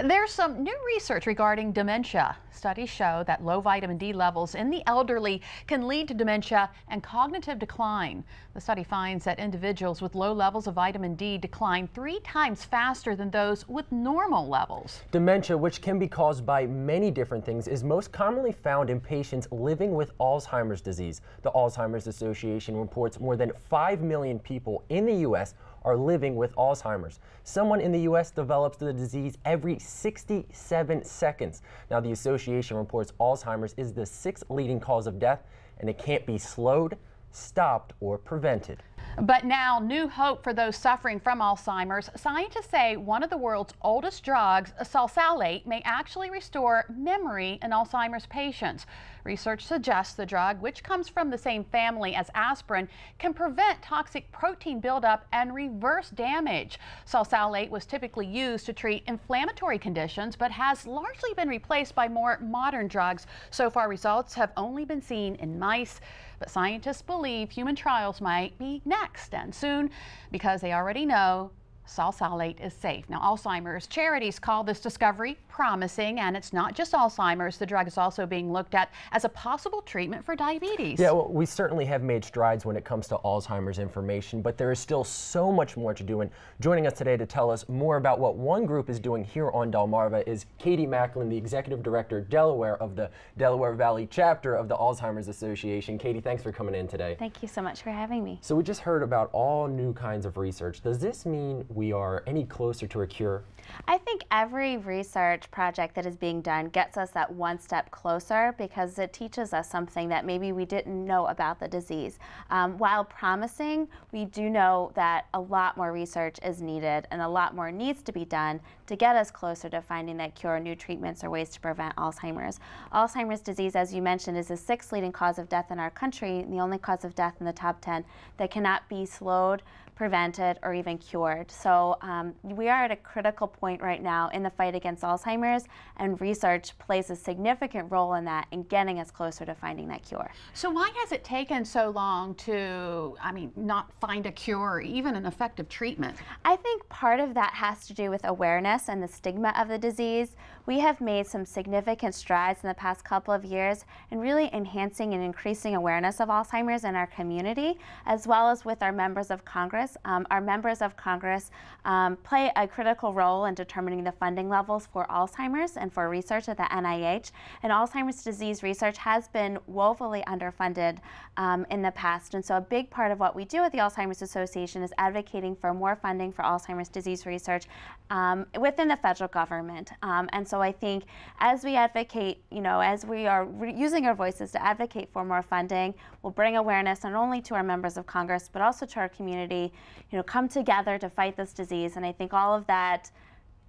There's some new research regarding dementia. Studies show that low vitamin D levels in the elderly can lead to dementia and cognitive decline. The study finds that individuals with low levels of vitamin D decline 3 times faster than those with normal levels. Dementia, which can be caused by many different things, is most commonly found in patients living with Alzheimer's disease. The Alzheimer's Association reports more than 5 million people in the U.S. are living with Alzheimer's. Someone in the U.S. develops the disease every 67 seconds. Now, the association reports Alzheimer's is the 6th leading cause of death, and it can't be slowed, stopped, or prevented. But now, new hope for those suffering from Alzheimer's. Scientists say one of the world's oldest drugs, salsalate, may actually restore memory in Alzheimer's patients. Research suggests the drug, which comes from the same family as aspirin, can prevent toxic protein buildup and reverse damage. Salsalate was typically used to treat inflammatory conditions, but has largely been replaced by more modern drugs. So far, results have only been seen in mice, but scientists believe human trials might be next and soon because they already know salsalate is safe. Now, Alzheimer's charities call this discovery promising, and it's not just Alzheimer's. The drug is also being looked at as a possible treatment for diabetes. Yeah, well, we certainly have made strides when it comes to Alzheimer's information, but there is still so much more to do. And joining us today to tell us more about what one group is doing here on Delmarva is Katie Macklin, the Executive Director, Delaware, of the Delaware Valley Chapter of the Alzheimer's Association. Katie, thanks for coming in today. Thank you so much for having me. So we just heard about all new kinds of research. Does this mean we are any closer to a cure? I think every research project that is being done gets us that one step closer because it teaches us something that maybe we didn't know about the disease. While promising, we do know that a lot more research is needed and a lot more needs to be done to get us closer to finding that cure, new treatments, or ways to prevent Alzheimer's. Alzheimer's disease, as you mentioned, is the 6th leading cause of death in our country and the only cause of death in the top 10 that cannot be slowed, prevented, or even cured. So we are at a critical point right now in the fight against Alzheimer's, and research plays a significant role in that, in getting us closer to finding that cure. So why has it taken so long to, not find a cure or even an effective treatment? I think part of that has to do with awareness and the stigma of the disease. We have made some significant strides in the past couple of years in really enhancing and increasing awareness of Alzheimer's in our community, as well as with our members of Congress. Our members of Congress play a critical role in determining the funding levels for Alzheimer's and for research at the NIH. And Alzheimer's disease research has been woefully underfunded in the past. And so a big part of what we do at the Alzheimer's Association is advocating for more funding for Alzheimer's disease research within the federal government. And so I think as we advocate, as we are using our voices to advocate for more funding, we'll bring awareness not only to our members of Congress, but also to our community, come together to fight this disease. And I think all of that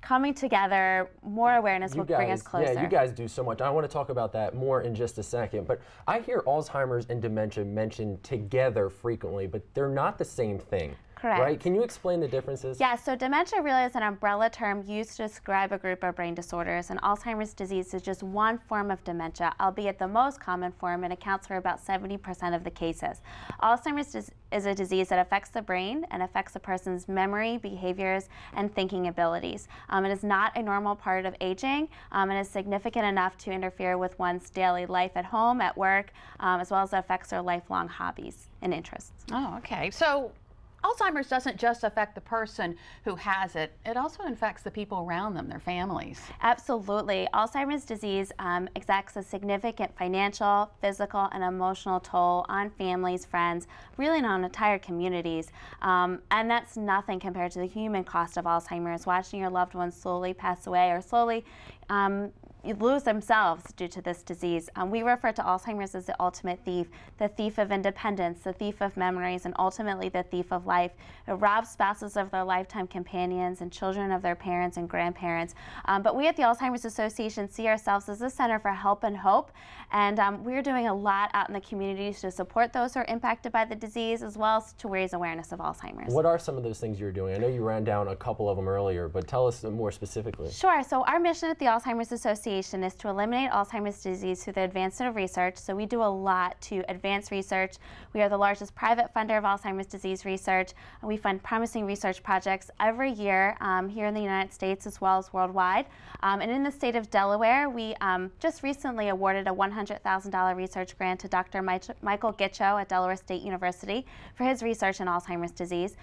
coming together, more awareness will bring us closer. Yeah, you guys do so much. I want to talk about that more in just a second. But I hear Alzheimer's and dementia mentioned together frequently, but they're not the same thing. Correct. Right? Can you explain the differences? Yeah, so dementia really is an umbrella term used to describe a group of brain disorders, and Alzheimer's disease is just one form of dementia, albeit the most common form, and accounts for about 70% of the cases. Alzheimer's is a disease that affects the brain and affects a person's memory, behaviors, and thinking abilities. It is not a normal part of aging, and is significant enough to interfere with one's daily life at home, at work, as well as it affects their lifelong hobbies and interests. Oh, okay. So Alzheimer's doesn't just affect the person who has it, it also affects the people around them, their families. Absolutely. Alzheimer's disease exacts a significant financial, physical, and emotional toll on families, friends, really on entire communities. And that's nothing compared to the human cost of Alzheimer's, watching your loved ones slowly pass away or slowly lose themselves due to this disease. We refer to Alzheimer's as the ultimate thief, the thief of independence, the thief of memories, and ultimately the thief of life. It robs spouses of their lifetime companions and children of their parents and grandparents. But we at the Alzheimer's Association see ourselves as a center for help and hope, and we're doing a lot out in the communities to support those who are impacted by the disease, as well as to raise awareness of Alzheimer's. What are some of those things you're doing? I know you ran down a couple of them earlier, but tell us more specifically. Sure. So our mission at the Alzheimer's Association Association is to eliminate Alzheimer's disease through the advancement of research. So we do a lot to advance research. We are the largest private funder of Alzheimer's disease research. And we fund promising research projects every year here in the United States as well as worldwide. And in the state of Delaware, we just recently awarded a $100,000 research grant to Dr. Michael Gitcho at Delaware State University for his research in Alzheimer's disease.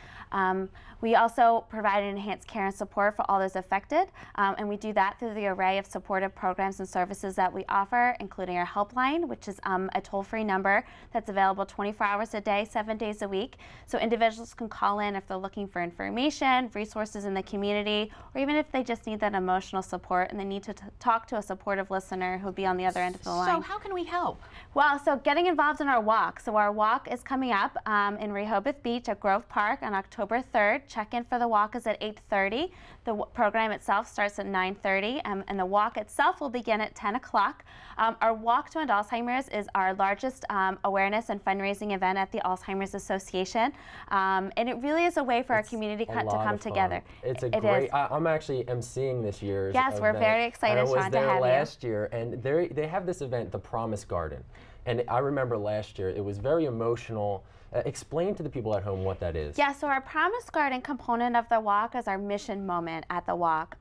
We also provide enhanced care and support for all those affected, and we do that through the array of supportive programs and services that we offer, including our helpline, which is a toll-free number that's available 24 hours a day, 7 days a week. So individuals can call in if they're looking for information, resources in the community, or even if they just need that emotional support and they need to talk to a supportive listener who'll be on the other end of the line. So how can we help? Well, so getting involved in our walk. So our walk is coming up in Rehoboth Beach at Grove Park on October 3rd. Check-in for the walk is at 8:30. The program itself starts at 9:30, and the walk itself will begin at 10 o'clock. Our Walk to End Alzheimer's is our largest awareness and fundraising event at the Alzheimer's Association, and it really is a way for our community to come together. It's a great. I'm actually emceeing this year's Yes, event. we're very excited, Sean, to have you. I was there last year, and they have this event, the Promise Garden, and I remember last year it was very emotional. Explain to the people at home what that is. Yeah, so our Promise Garden component of the walk is our mission moment at the walk.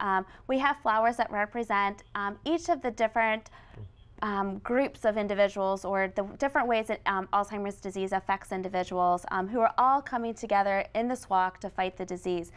We have flowers that represent each of the different groups of individuals, or the different ways that Alzheimer's disease affects individuals who are all coming together in this walk to fight the disease.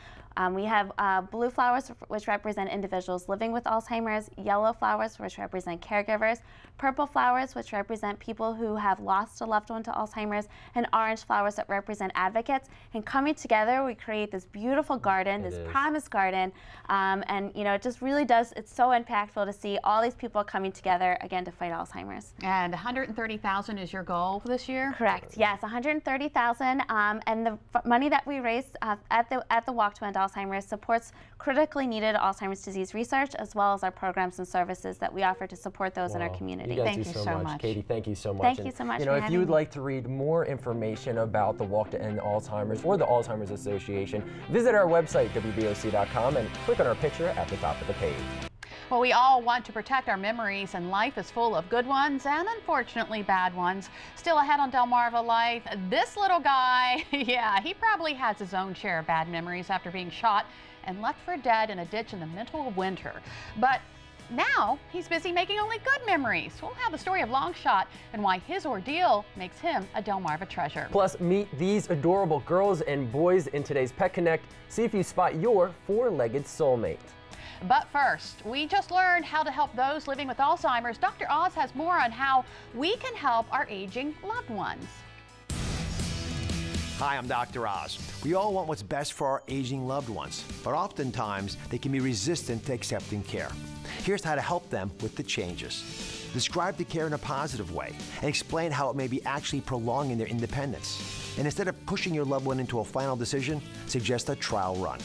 We have blue flowers, which represent individuals living with Alzheimer's, yellow flowers, which represent caregivers, purple flowers, which represent people who have lost a loved one to Alzheimer's, and orange flowers that represent advocates. And coming together, we create this beautiful garden, this Promise Garden, and you know, it just really does, it's so impactful to see all these people coming together again to fight Alzheimer's. And $130,000 is your goal for this year? Correct, yes, $130,000, and the money that we raised at the Walk to End Alzheimer's supports critically needed Alzheimer's disease research, as well as our programs and services that we offer to support those in our community. Thank you so much. Katie, thank you so much. Thank you so much. You know, if you would like to read more information about the Walk to End Alzheimer's or the Alzheimer's Association, visit our website, wboc.com, and click on our picture at the top of the page. Well, we all want to protect our memories, and life is full of good ones and unfortunately bad ones. Still ahead on Delmarva Life, this little guy, yeah, he probably has his own share of bad memories after being shot and left for dead in a ditch in the middle of winter. But now he's busy making only good memories. We'll have the story of Longshot and why his ordeal makes him a Delmarva treasure. Plus, meet these adorable girls and boys in today's Pet Connect. See if you spot your four-legged soulmate. But first, we just learned how to help those living with Alzheimer's. Dr. Oz has more on how we can help our aging loved ones. Hi, I'm Dr. Oz. We all want what's best for our aging loved ones, but oftentimes they can be resistant to accepting care. Here's how to help them with the changes. Describe the care in a positive way and explain how it may be actually prolonging their independence. And instead of pushing your loved one into a final decision, suggest a trial run.